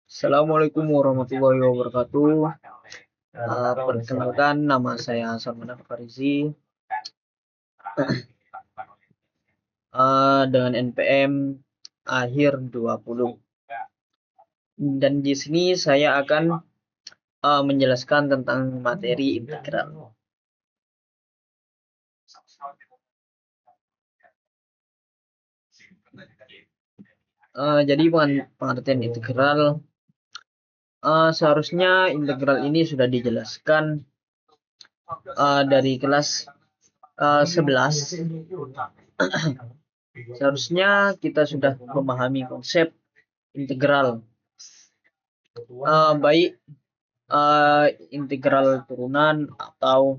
Assalamualaikum warahmatullahi wabarakatuh. Perkenalkan, nama saya Salman Farizi dengan NPM akhir 20. Dan di sini saya akan menjelaskan tentang materi integral. Jadi pengertian integral, seharusnya integral ini sudah dijelaskan dari kelas 11. Seharusnya kita sudah memahami konsep integral, baik integral turunan atau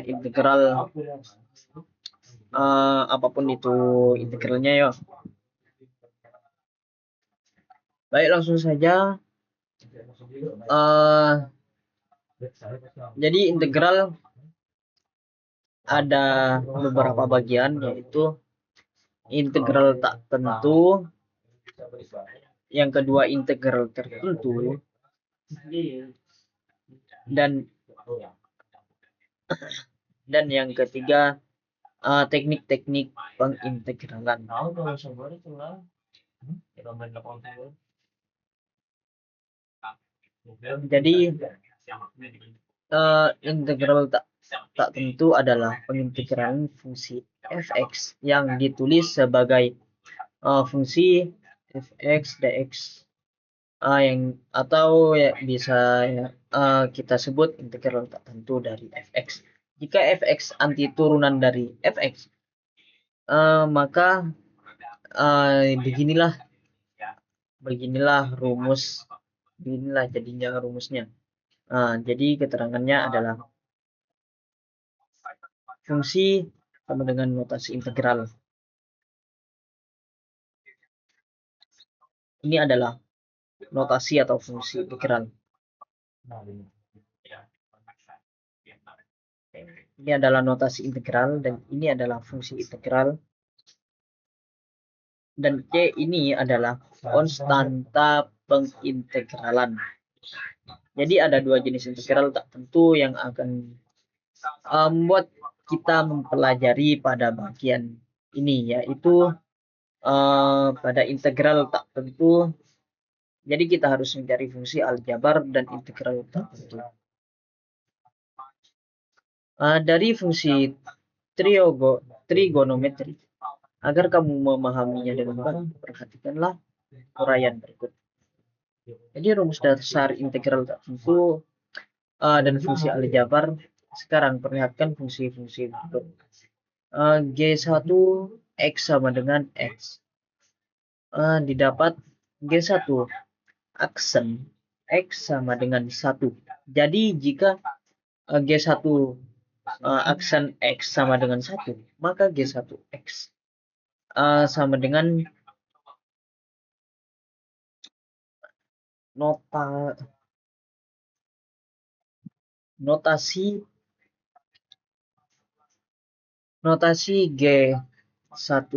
integral apapun itu integralnya ya. Baik, langsung saja. Jadi integral ada beberapa bagian, yaitu integral tak tentu, yang kedua integral tertentu, dan yang ketiga teknik-teknik pengintegralan. Jadi integral tak tentu adalah pengintegralan fungsi fx yang ditulis sebagai fungsi fx dx, atau ya, bisa kita sebut integral tak tentu dari fx. Jika fx anti turunan dari fx, maka beginilah jadinya rumusnya. Jadi keterangannya adalah fungsi sama dengan notasi integral. Ini adalah notasi atau fungsi integral. Ini adalah notasi integral dan ini adalah fungsi integral. Dan C ini adalah konstanta pengintegralan. Jadi ada dua jenis integral tak tentu yang akan membuat kita mempelajari pada bagian ini, yaitu pada integral tak tentu. Jadi kita harus mencari fungsi aljabar dan integral tak tentu. Dari fungsi trigonometri, agar kamu memahaminya dengan baik, perhatikanlah uraian berikut. Jadi rumus dasar integral tak tentu dan fungsi aljabar. Sekarang perlihatkan fungsi-fungsi berikut. G1 X sama dengan X. Didapat G1 aksen X sama dengan 1. Jadi jika G1 aksen X sama dengan 1, maka G1 X sama dengan notasi G1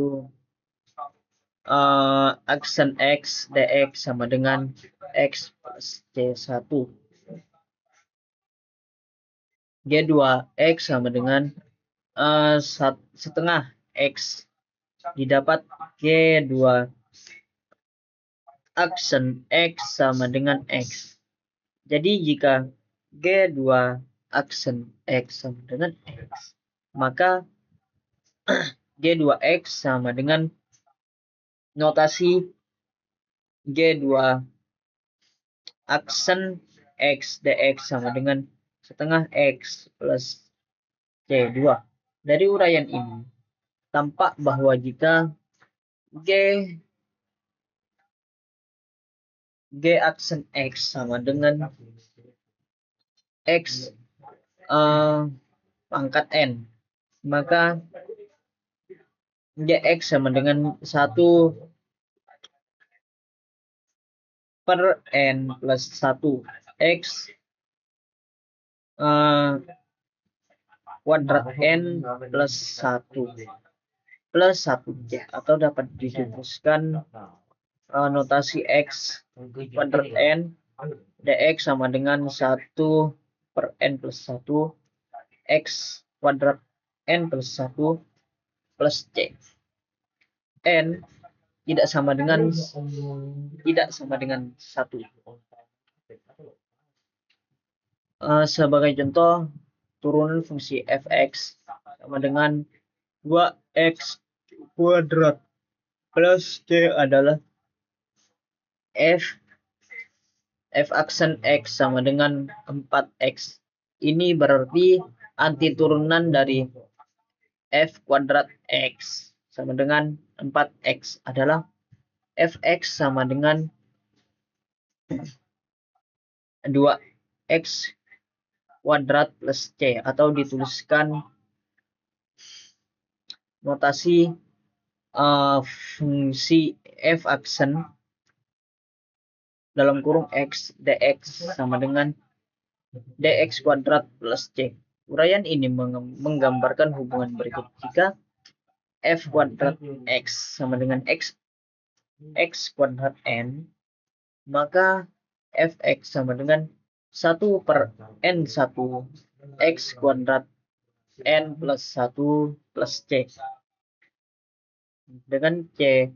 aksen X dx sama dengan X plus C1. G2 X sama dengan setengah X, didapat G2 aksen X sama dengan X. Jadi jika G2 aksen X sama dengan X, maka G2X sama dengan notasi G2 aksen X dx sama dengan setengah X plus C2. Dari uraian ini tampak bahwa jika G aksen X sama dengan X pangkat N, maka Gx sama dengan 1 per N plus 1 X kuadrat N plus 1. plus 1C atau dapat dituliskan notasi X kuadrat N dx sama dengan 1 per N plus 1 X kuadrat N plus 1 plus C. N tidak sama dengan 1. Sebagai contoh, turunan fungsi fx sama dengan 2x kuadrat plus c adalah f aksen x sama dengan 4x. Ini berarti anti turunan dari f kuadrat x sama dengan 4x adalah fx sama dengan 2x kuadrat plus c atau dituliskan notasi fungsi f aksen dalam kurung x dx sama dengan dx kuadrat plus c. Uraian ini menggambarkan hubungan berikut. Jika f kuadrat x sama dengan x kuadrat n, maka fx sama dengan 1 per n1 x kuadrat n plus 1 plus c. Dengan c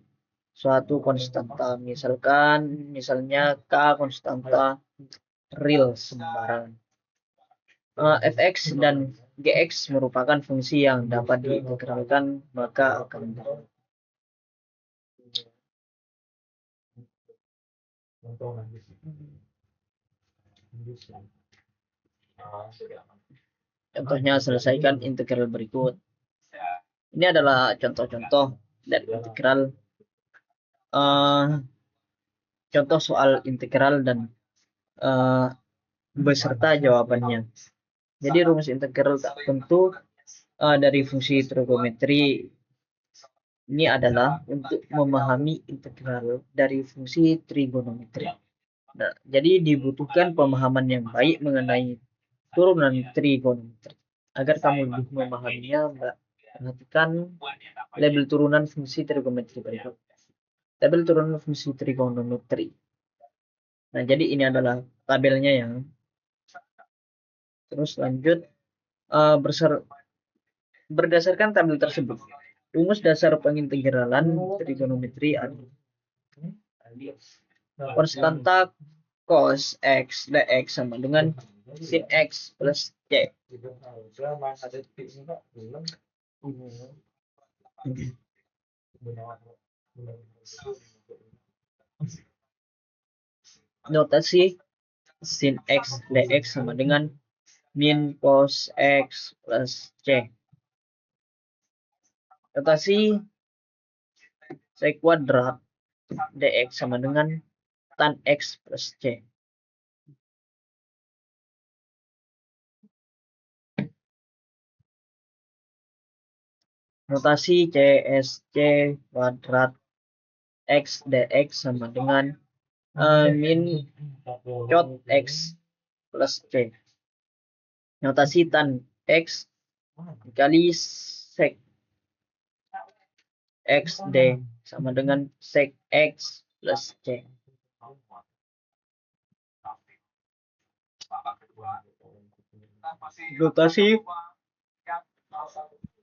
suatu konstanta, misalnya k konstanta real sembarangan. Fx dan gx merupakan fungsi yang dapat diintegralkan, maka akan contohnya selesaikan integral berikut. Ini adalah contoh-contoh dari integral, contoh soal integral dan beserta jawabannya. Jadi rumus integral tak tentu dari fungsi trigonometri ini adalah untuk memahami integral dari fungsi trigonometri. Nah, jadi dibutuhkan pemahaman yang baik mengenai turunan trigonometri. Agar kamu lebih memahaminya, perhatikan label turunan fungsi trigonometri berikut. Tabel turunan fungsi trigonometri. Nah, jadi ini adalah tabelnya ya. Terus lanjut, berdasarkan tabel tersebut, rumus dasar pengintegralan trigonometri adalah konstanta cos x dx sama dengan sin x plus c. Notasi sin x dx sama dengan min cos x plus c. Notasi sec kuadrat dx sama dengan tan x plus c. Notasi csc kuadrat x dx sama dengan min cot x plus c. Notasi tan x dikali sec x d sama dengan sec x plus c. Notasi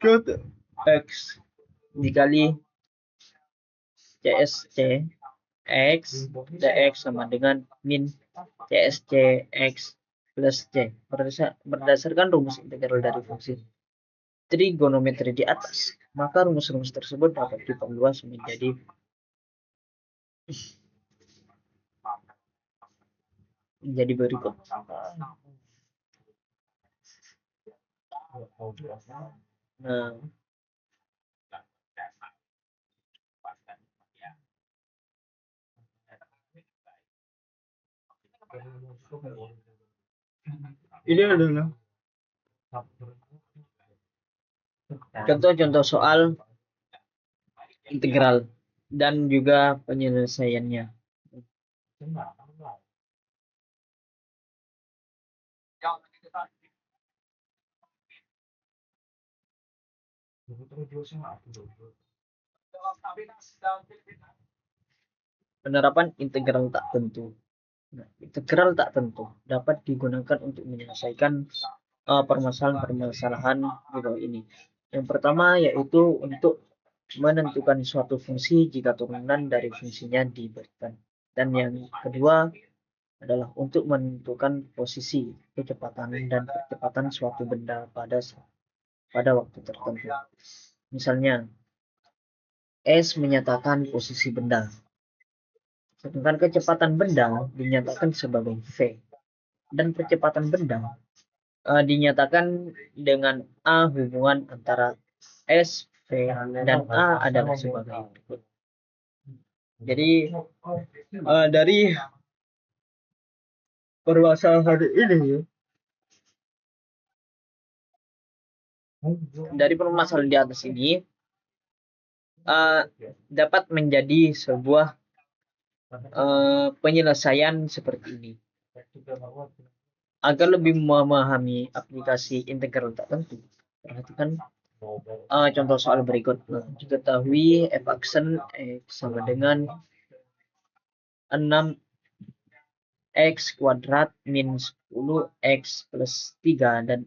cot x dikali csc x dx sama dengan min csc x plus c. Berdasarkan rumus integral dari fungsi trigonometri di atas, maka rumus-rumus tersebut dapat diperluas menjadi berikut. Nah, ini adalah contoh-contoh soal integral dan juga penyelesaiannya. Penerapan integral tak tentu. Nah, integral tak tentu dapat digunakan untuk menyelesaikan permasalahan-permasalahan di bawah ini. Yang pertama yaitu untuk menentukan suatu fungsi jika turunan dari fungsinya diberikan. Dan yang kedua adalah untuk menentukan posisi, kecepatan, dan percepatan suatu benda pada waktu tertentu. Misalnya, S menyatakan posisi benda, sedangkan kecepatan benda dinyatakan sebagai V. Dan percepatan benda dinyatakan dengan A. Hubungan antara S, V, dan A adalah sebagai berikut. Jadi dari permasalahan ini, dari permasalahan di atas ini dapat menjadi sebuah penyelesaian seperti ini. Agar lebih memahami aplikasi integral tak tentu, perhatikan contoh soal berikut. Diketahui f aksen x sama dengan 6x kuadrat min 10x plus 3 dan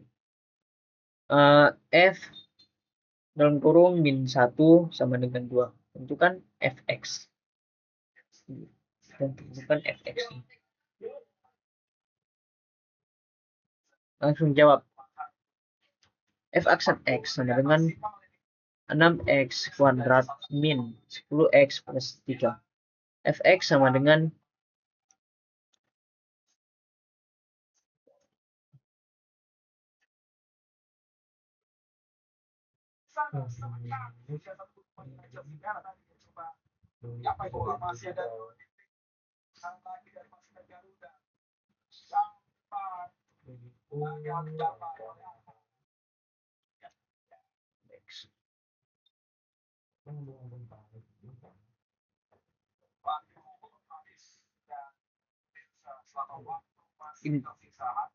f dalam kurung min 1 sama dengan 2. Tentukan fx. Dan tentukan fx. Langsung jawab. F aksen x sama dengan 6x kuadrat min 10x plus 3. Fx sama dengan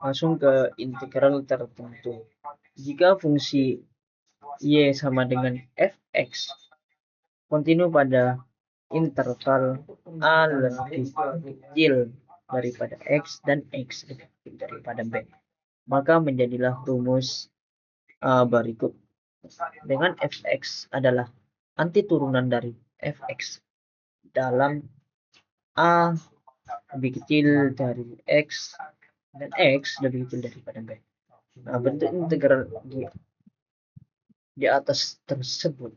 langsung ke integral tertentu. Jika fungsi y sama dengan fx kontinu pada interval a lebih kecil daripada x dan x lebih kecil daripada b, maka menjadilah rumus berikut. Dengan fx adalah anti turunan dari fx dalam a lebih kecil dari x dan x lebih kecil daripada b. Nah, bentuk integral di atas tersebut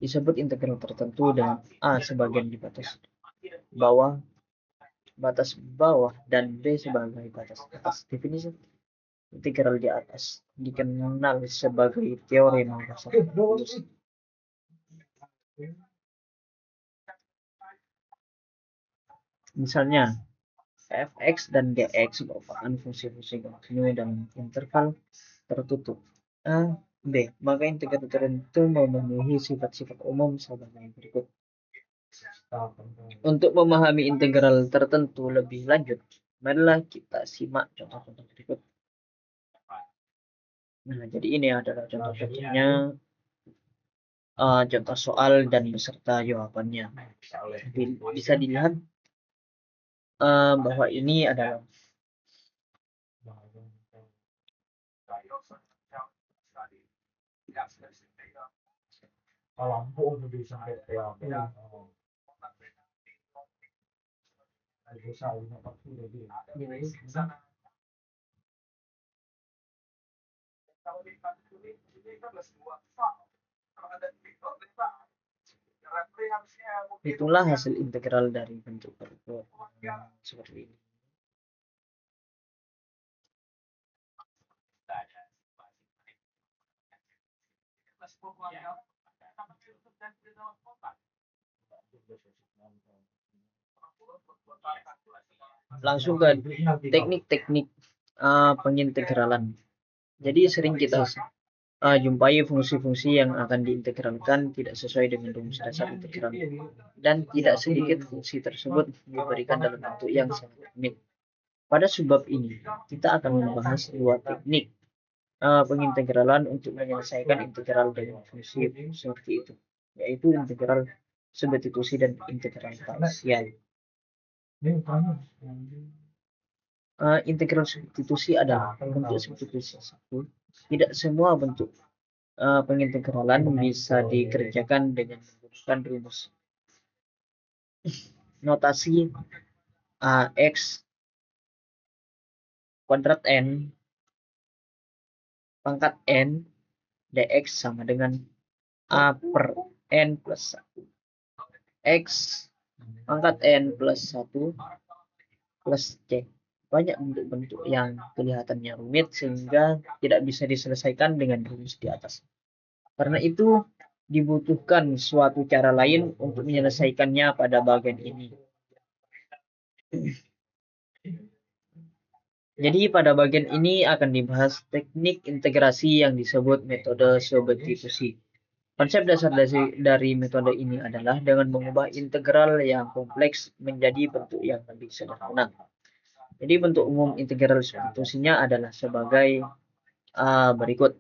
disebut integral tertentu dengan a sebagai di batas bawah dan b sebagai batas atas. Definisi integral di atas dikenal sebagai teorema dasar evolusi. Misalnya, fx dan dx merupakan fungsi-fungsi kontinu dalam interval tertutup a, b, maka integral tertentu memenuhi sifat-sifat umum sebagai berikut. Untuk memahami integral tertentu lebih lanjut, marilah kita simak contoh-contoh berikut. Nah, jadi ini adalah contoh-contohnya, contoh soal dan beserta jawabannya. Bisa dilihat bahwa ini adalah itulah hasil integral dari bentuk berikut seperti ini. Langsung ke teknik-teknik pengintegralan. Jadi sering kita jumpai fungsi-fungsi yang akan diintegralkan tidak sesuai dengan rumus dasar integral, dan tidak sedikit fungsi tersebut diberikan dalam bentuk yang sangat rumit. Pada sebab ini kita akan membahas dua teknik pengintegralan untuk menyelesaikan integral dengan fungsi seperti itu. yaitu integral substitusi dan integral parsial. Integral substitusi adalah bentuk substitusi satu. Tidak semua bentuk pengintegralan bisa dikerjakan dengan menggunakan rumus notasi x kuadrat n pangkat n dx sama dengan a per n plus 1 x pangkat n plus 1 plus c. Banyak bentuk-bentuk yang kelihatannya rumit sehingga tidak bisa diselesaikan dengan rumus di atas. Karena itu dibutuhkan suatu cara lain untuk menyelesaikannya pada bagian ini. Jadi pada bagian ini akan dibahas teknik integrasi yang disebut metode substitusi. Konsep dasar dari metode ini adalah dengan mengubah integral yang kompleks menjadi bentuk yang lebih sederhana. Jadi bentuk umum integral substitusinya adalah sebagai berikut.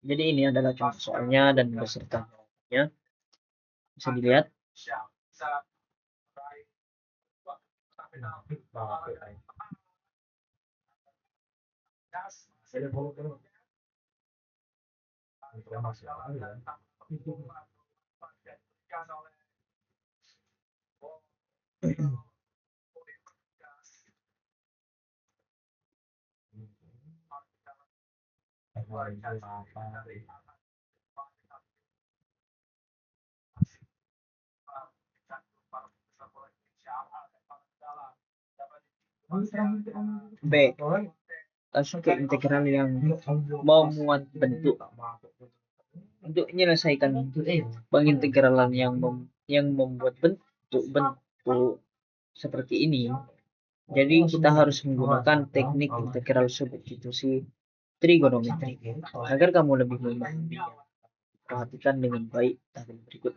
Jadi ini adalah contoh soalnya dan beserta jawabannya. Bisa dilihat. B. Langsung ke integral yang memuat bentuk. Untuk menyelesaikan pengintegralan yang membuat bentuk seperti ini, jadi kita harus menggunakan teknik integral substitusi trigonometri. Agar kamu lebih memahaminya, perhatikan dengan baik tabel berikut.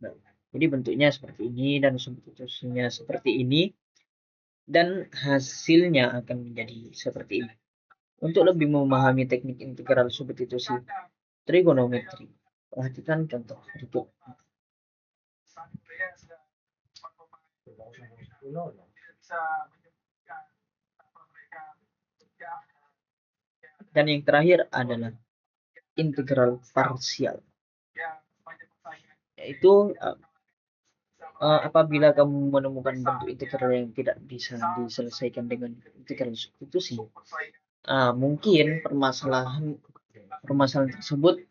Nah, jadi bentuknya seperti ini dan substitusinya seperti ini dan hasilnya akan menjadi seperti ini. Untuk lebih memahami teknik integral substitusi trigonometri, perhatikan contoh berikut. Dan yang terakhir adalah integral parsial, yaitu apabila kamu menemukan bentuk integral yang tidak bisa diselesaikan dengan integral substitusi, mungkin permasalahan tersebut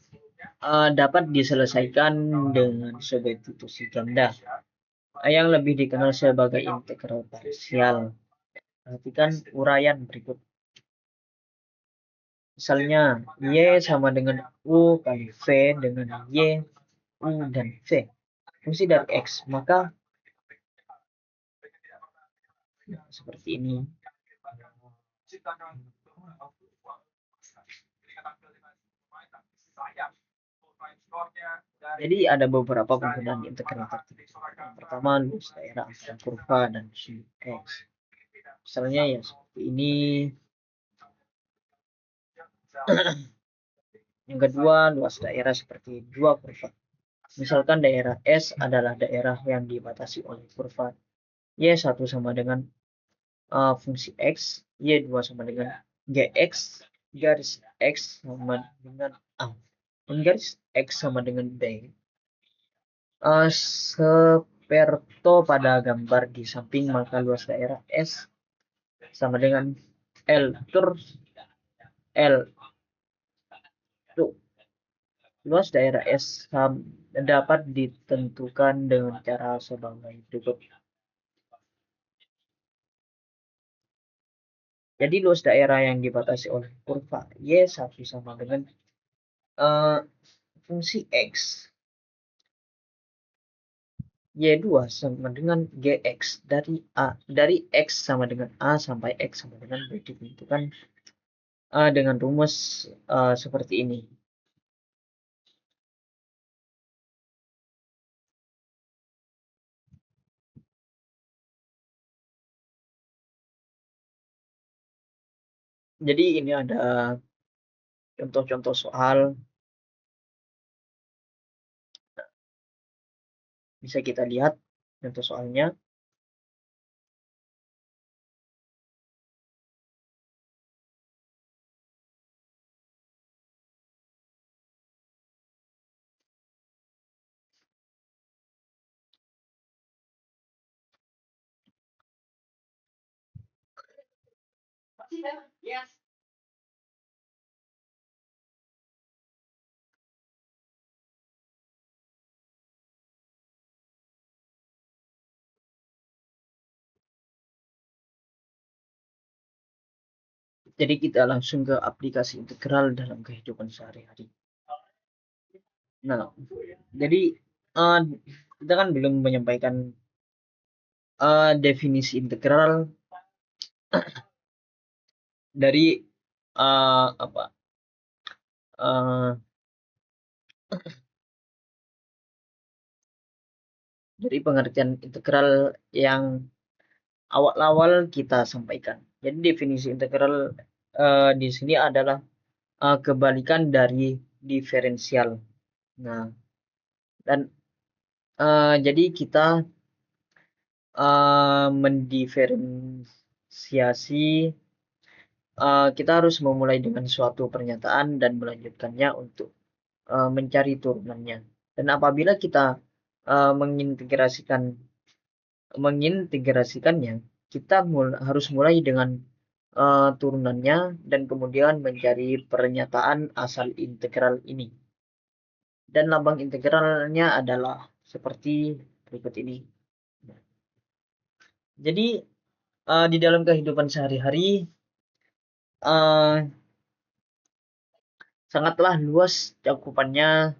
dapat diselesaikan dengan substitusi ganda yang lebih dikenal sebagai integral parsial. Perhatikan uraian berikut. Misalnya, Y sama dengan U kali V dengan Y, U, dan V. Fungsi dari X, maka seperti ini. Jadi ada beberapa penggunaan integral tertentu. Yang pertama, luas daerah antara kurva dan si X. Misalnya ya seperti ini. Yang kedua, luas daerah seperti dua kurva. Misalkan daerah S adalah daerah yang dibatasi oleh kurva Y1 sama dengan fungsi X, Y2 sama dengan Gx, garis X sama dengan A, dan garis X sama dengan B. Seperti pada gambar di samping, maka luas daerah S sama dengan L, terus L. Tuh, luas daerah S dapat ditentukan dengan cara sebagai berikut. Jadi luas daerah yang dibatasi oleh kurva Y1 sama dengan fungsi X, Y2 sama dengan Gx dari X sama dengan A sampai X sama dengan B ditentukan dengan rumus seperti ini. Jadi ini ada contoh-contoh soal, bisa kita lihat contoh soalnya. Jadi kita langsung ke aplikasi integral dalam kehidupan sehari-hari. Nah, jadi uh, kita kan belum menyampaikan definisi integral dari apa uh, dari pengertian integral yang awal-awal kita sampaikan. Jadi definisi integral di sini adalah kebalikan dari diferensial. Nah, dan jadi kita mendiferensiasi, kita harus memulai dengan suatu pernyataan dan melanjutkannya untuk mencari turunannya. Dan apabila kita mengintegrasikannya, kita harus mulai dengan turunannya dan kemudian mencari pernyataan asal integral ini. Dan lambang integralnya adalah seperti berikut ini. Jadi di dalam kehidupan sehari-hari sangatlah luas cakupannya,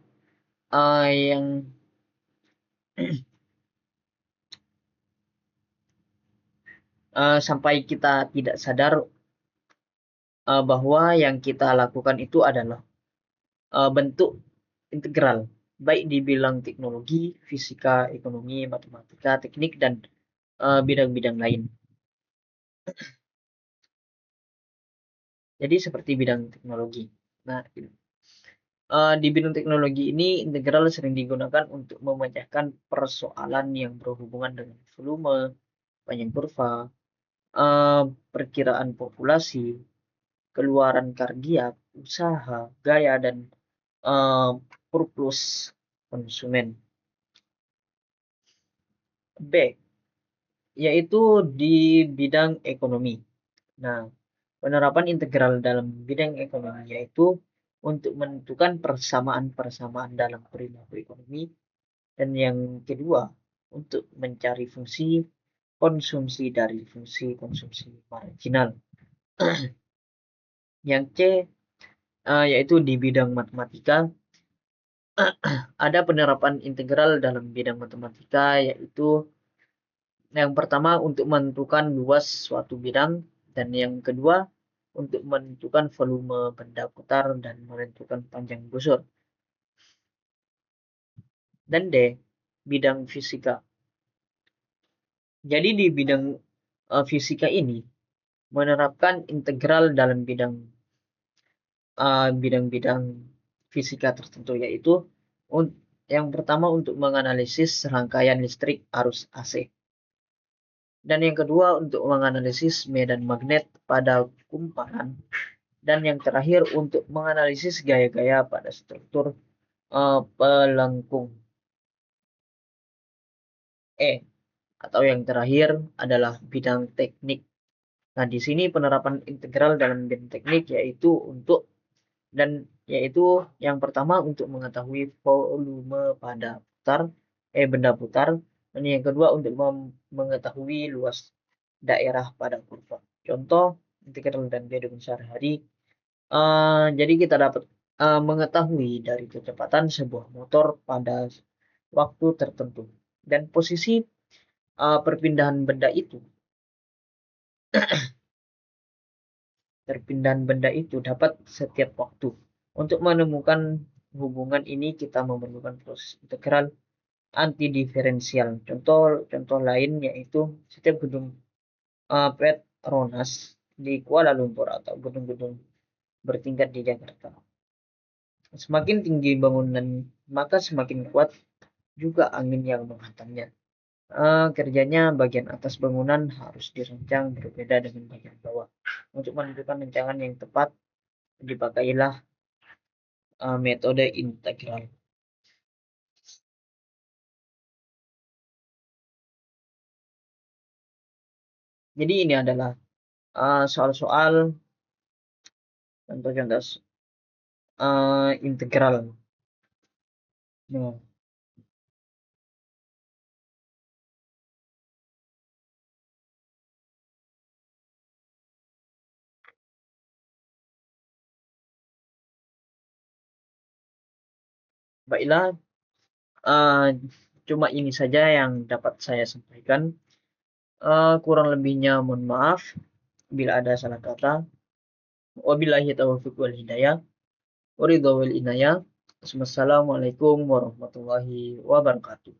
yang sampai kita tidak sadar bahwa yang kita lakukan itu adalah bentuk integral, baik dibilang teknologi, fisika, ekonomi, matematika, teknik, dan bidang-bidang lain. Jadi seperti bidang teknologi. Nah, di bidang teknologi ini integral sering digunakan untuk memecahkan persoalan yang berhubungan dengan volume, panjang kurva, perkiraan populasi, keluaran kardiak, usaha, gaya, dan surplus konsumen. B, yaitu di bidang ekonomi. Nah, penerapan integral dalam bidang ekonomi yaitu untuk menentukan persamaan-persamaan dalam perilaku ekonomi, dan yang kedua untuk mencari fungsi konsumsi dari fungsi konsumsi marginal. Yang C, yaitu di bidang matematika, ada penerapan integral dalam bidang matematika, yaitu yang pertama untuk menentukan luas suatu bidang, dan yang kedua untuk menentukan volume benda putar dan menentukan panjang busur. Dan D, bidang fisika. Jadi di bidang fisika ini menerapkan integral dalam bidang-bidang fisika tertentu, yaitu yang pertama untuk menganalisis rangkaian listrik arus AC, dan yang kedua untuk menganalisis medan magnet pada kumparan, dan yang terakhir untuk menganalisis gaya-gaya pada struktur pelengkung. Atau yang terakhir adalah bidang teknik. Nah, di sini penerapan integral dalam bidang teknik yaitu yang pertama untuk mengetahui volume pada benda putar, dan yang kedua untuk mengetahui luas daerah pada kurva. Contoh integral dan kehidupan sehari-hari. Jadi kita dapat mengetahui dari kecepatan sebuah motor pada waktu tertentu dan posisi perpindahan benda itu dapat setiap waktu. Untuk menemukan hubungan ini kita memerlukan proses integral antidiferensial. Contoh lain yaitu setiap gedung Petronas di Kuala Lumpur atau gedung-gedung bertingkat di Jakarta. Semakin tinggi bangunan, maka semakin kuat juga angin yang menghantamnya. Kerjanya bagian atas bangunan harus dirancang berbeda dengan bagian bawah. Untuk menentukan rancangan yang tepat, dipakailah metode integral. Jadi ini adalah soal-soal contoh-contoh integral. Nah, baiklah, uh, cuma ini saja yang dapat saya sampaikan. Kurang lebihnya mohon maaf bila ada salah kata. Wabillahi taufiq wal hidayah. Waridha wal inayah. Wassalamualaikum warahmatullahi wabarakatuh.